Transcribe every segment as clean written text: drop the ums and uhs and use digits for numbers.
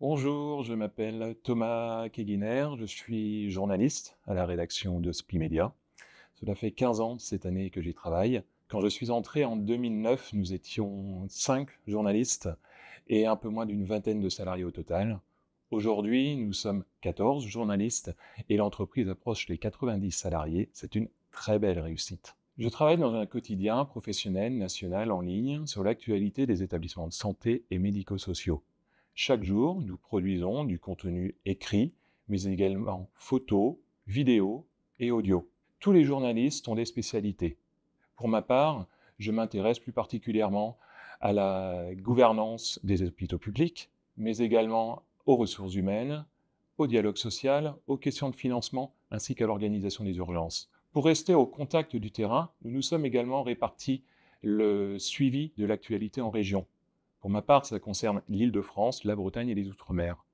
Bonjour, je m'appelle Thomas Keguiner, je suis journaliste à la rédaction de Splimedia. Cela fait 15 ans cette année que j'y travaille. Quand je suis entré en 2009, nous étions 5 journalistes et un peu moins d'une vingtaine de salariés au total. Aujourd'hui, nous sommes 14 journalistes et l'entreprise approche les 90 salariés. C'est une très belle réussite. Je travaille dans un quotidien professionnel national en ligne sur l'actualité des établissements de santé et médico-sociaux. Chaque jour, nous produisons du contenu écrit, mais également photos, vidéos et audio. Tous les journalistes ont des spécialités. Pour ma part, je m'intéresse plus particulièrement à la gouvernance des hôpitaux publics, mais également aux ressources humaines, au dialogue social, aux questions de financement, ainsi qu'à l'organisation des urgences. Pour rester au contact du terrain, nous nous sommes également répartis le suivi de l'actualité en région. Pour ma part, ça concerne l'Île-de-France, la Bretagne et les Outre-mer.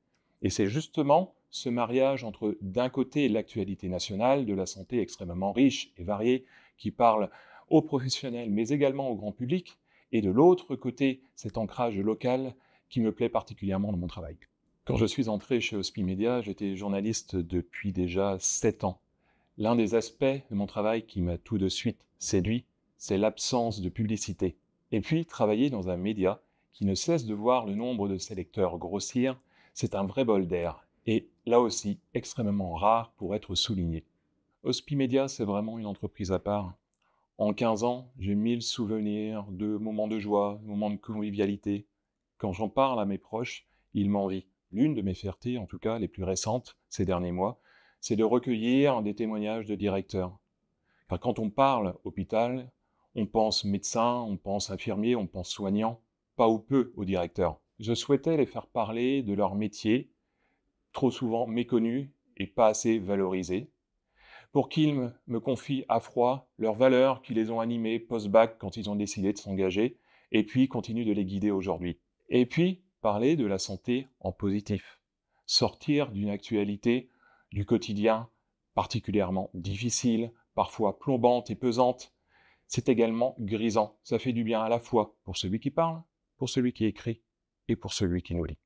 Et c'est justement ce mariage entre, d'un côté, l'actualité nationale de la santé extrêmement riche et variée, qui parle aux professionnels, mais également au grand public, et de l'autre côté, cet ancrage local qui me plaît particulièrement dans mon travail. Quand je suis entré chez Hospimedia, j'étais journaliste depuis déjà 7 ans. L'un des aspects de mon travail qui m'a tout de suite séduit, c'est l'absence de publicité. Et puis, travailler dans un média qui ne cesse de voir le nombre de ses lecteurs grossir, c'est un vrai bol d'air, et là aussi extrêmement rare pour être souligné. Hospimedia, c'est vraiment une entreprise à part. En 15 ans, j'ai 1000 souvenirs de moments de joie, de moments de convivialité. Quand j'en parle à mes proches, ils m'envient. L'une de mes fiertés, en tout cas les plus récentes ces derniers mois, c'est de recueillir des témoignages de directeurs. Car quand on parle hôpital, on pense médecin, on pense infirmier, on pense soignant, pas ou peu aux directeurs. Je souhaitais les faire parler de leur métier, trop souvent méconnu et pas assez valorisé, pour qu'ils me confient à froid leurs valeurs qui les ont animés post-bac quand ils ont décidé de s'engager, et puis continuent de les guider aujourd'hui. Et puis, parler de la santé en positif. Sortir d'une actualité du quotidien particulièrement difficile, parfois plombante et pesante, c'est également grisant. Ça fait du bien à la fois pour celui qui parle, pour celui qui écrit et pour celui qui nous lit.